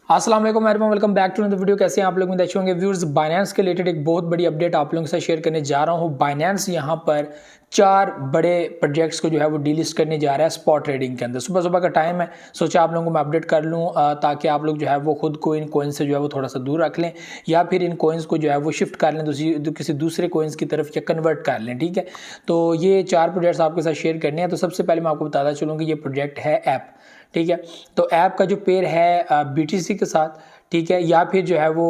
अस्सलाम वालेकुम everyone, welcome back to another video. कैसे हैं आप लोग? में अच्छे होंगे व्यूअर्स। बाइनेंस के रिलेटेड एक बहुत बड़ी अपडेट आप लोगों के साथ शेयर करने जा रहा हूं। बाइनेंस यहां पर 4 बड़े प्रोजेक्ट्स को जो है वो डीलिस्ट करने जा रहा है स्पॉट ट्रेडिंग के अंदर। सुबह सुबह का टाइम है, सोचा आप लोगों को मैं अपडेट कर लूँ ताकि आप लोग जो है वो खुद को इन कोइंस से जो है वो थोड़ा सा दूर रख लें या फिर इन कोइंस को जो है वो शिफ्ट कर लें किसी दूसरे कोइंस की तरफ या कन्वर्ट कर लें। ठीक है, तो ये 4 प्रोजेक्ट्स आपके साथ शेयर करने हैं। तो सबसे पहले मैं आपको बताता चलूँ कि ये प्रोजेक्ट है ऐप। ठीक है, तो ऐप का जो पेयर है BTC के साथ, ठीक है, या फिर जो है वो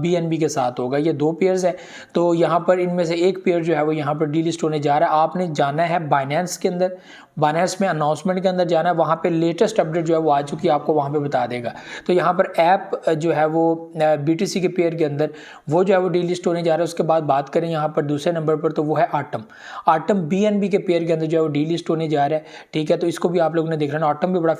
BNB के साथ होगा। ये 2 पेयर्स हैं। तो यहाँ पर इनमें से एक पेयर जो है वो यहाँ पर डीलिस्ट होने जा रहा है। आपने जाना है बाइनेंस के अंदर, बाइनेंस में अनाउंसमेंट के अंदर जाना है। वहाँ पे लेटेस्ट अपडेट जो है वो आ चुकी है, आपको वहाँ पे बता देगा। तो यहाँ पर ऐप जो है वो BTC के पेयर के अंदर वो जो है वो डीलिस्ट होने जा रहा है। उसके बाद बात करें यहाँ पर दूसरे नंबर पर, तो वो है आटम BNB के पेयर के अंदर जो है वो डीलिस्ट होने जा रहा है। ठीक है, तो इसको भी आप लोगों ने देख रहा है। आटम भी बड़ा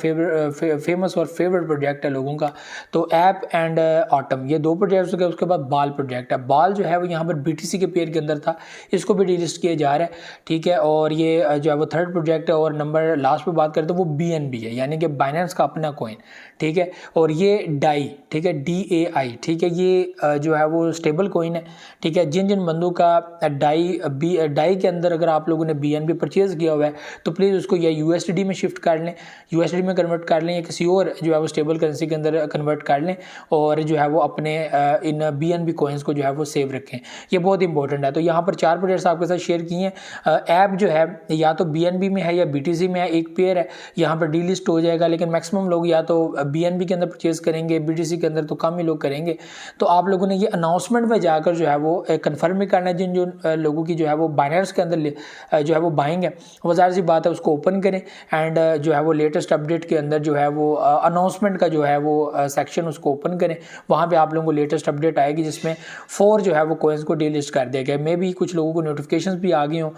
फेमस और फेवरेट प्रोजेक्ट है लोगों का। तो ऐप एंड ऑटम, ये 2 प्रोजेक्ट्स हो गए। उसके बाद बाल प्रोजेक्ट है। बाल जो है वो यहाँ पर BTC के पेयर के अंदर था, इसको भी डीलिस्ट किया जा रहा है। ठीक है, और ये जो है वो 3rd प्रोजेक्ट है। और नंबर लास्ट पे बात करें तो वो BNB है, यानी कि बाइनेंस का अपना कॉइन। ठीक है, और ये डाई, ठीक है, DAI, ठीक है, ये जो है वो स्टेबल कॉइन है। ठीक है, जिन बंदों का डाई के अंदर अगर आप लोगों ने BNB परचेज किया हुआ है तो प्लीज़ उसको या USD में शिफ्ट कर लें, USD में कन्वर्ट कर लें, या किसी और जो है वो स्टेबल करेंसी के अंदर कन्वर्ट कर लें और जो है वो अपने इन BNB कॉइन्स को जो है वो सेव रखें। ये बहुत इंपॉर्टेंट है। तो यहाँ पर 4 प्रोजेक्ट्स आपके साथ शेयर किए हैं। ऐप जो है या तो BNB में है या BTC में है, एक पेयर है, यहाँ पर डीलिस्ट हो जाएगा। लेकिन मैक्सिमम लोग या तो BNB के अंदर परचेज करेंगे, BTC के अंदर तो कम ही लोग करेंगे। तो आप लोगों ने ये अनाउंसमेंट में जाकर जो है वो कन्फर्म भी करना है। जिन लोगों की जो है वो बाइनेंस के अंदर जो है वो बाइंग है, वो ज़ाहिर सी बात है उसको ओपन करें एंड जो है वो लेटेस्ट अपडेट के अंदर जो है वो अनाउंसमेंट का जो है वो सेक्शन उसको ओपन करें। वहाँ पे आप लोगों को लेटेस्ट अपडेट आएगी जिसमें 4 जो है वो कोइंस को डीलिस्ट कर दिया गया। मे भी कुछ लोगों को नोटिफिकेशंस भी आ गई हों,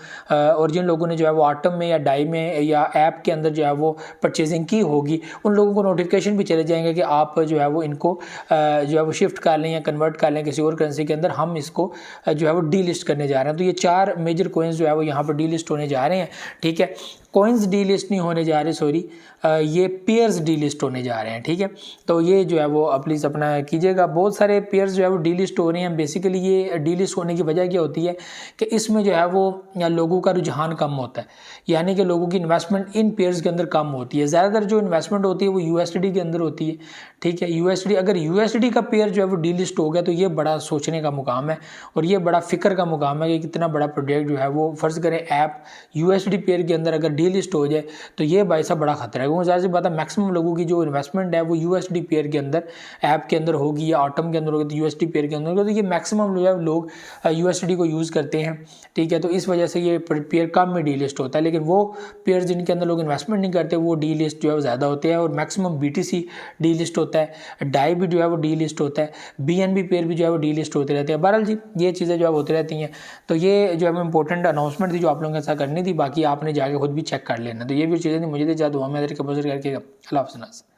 और जिन लोगों ने जो है वो आटम में या डाई में या ऐप के अंदर जो है वो परचेजिंग की होगी, उन लोगों को नोटिफिकेशन भी चले जाएंगे कि आप जो है वो इनको जो है वो शिफ्ट कर लें या कन्वर्ट कर लें किसी और करेंसी के अंदर, हम इसको जो है वो डीलिस्ट करने जा रहे हैं। तो ये 4 मेजर कोइंस जो है वो यहाँ पर डीलिस्ट होने जा रहे हैं। ठीक है, कॉइन्स डीलिस्ट नहीं होने जा रहे, सॉरी, ये पेयर्स डीलिस्ट होने जा रहे हैं। ठीक है, तो ये जो है वो प्लीज़ अपना कीजिएगा। बहुत सारे पेयर्स जो है वो डीलिस्ट हो रहे हैं। बेसिकली ये डीलिस्ट होने की वजह क्या होती है कि इसमें जो है वो लोगों का रुझान कम होता है, यानी कि लोगों की इन्वेस्टमेंट इन पेयर्स के अंदर कम होती है। ज़्यादातर जो इन्वेस्टमेंट होती है वो USD के अंदर होती है। ठीक है, USD, अगर USD का पेयर जो है वो डीलिस्ट हो गया तो ये बड़ा सोचने का मुकाम है और ये बड़ा फिक्र का मुकाम है कि कितना बड़ा प्रोजेक्ट जो है वो, फ़र्ज़ करें ऐप USD पेयर के अंदर अगर डीलिस्ट हो जाए तो ये भाई साहब बड़ा खतरा है। क्योंकि ज़ाहिर सी बात है मैक्सिमम लोगों की जो इन्वेस्टमेंट है वो USD पेयर के अंदर, ऐप के अंदर होगी या ऑटम के अंदर होगी, तो USD पेयर के अंदर होगी। तो ये मैक्सिमम लोग USD को यूज़ करते हैं। ठीक है, तो इस वजह से ये पेयर कम में डीलिस्ट होता है। लेकिन वो पेयर जिनके अंदर लोग इन्वेस्टमेंट नहीं करते वो डीलिस्ट जो है ज़्यादा होते हैं। और मैक्सिमम BTC डीलिस्ट होता है, डाई भी जो है वो डीलिस्ट होता है, BNB पेयर भी जो है वो डीलिस्ट होते रहते हैं। बहरहाल जी, ये चीज़ें जो है होती रहती हैं। तो ये जो है इंपॉर्टेंट अनाउंसमेंट थी जो आप लोगों के साथ करनी थी। बाकी आपने जाके खुद भी चेक कर लेना। तो ये भी चीज़ें थी, मुझे तो दुआ में करके अल्लाह हाफ़िज़।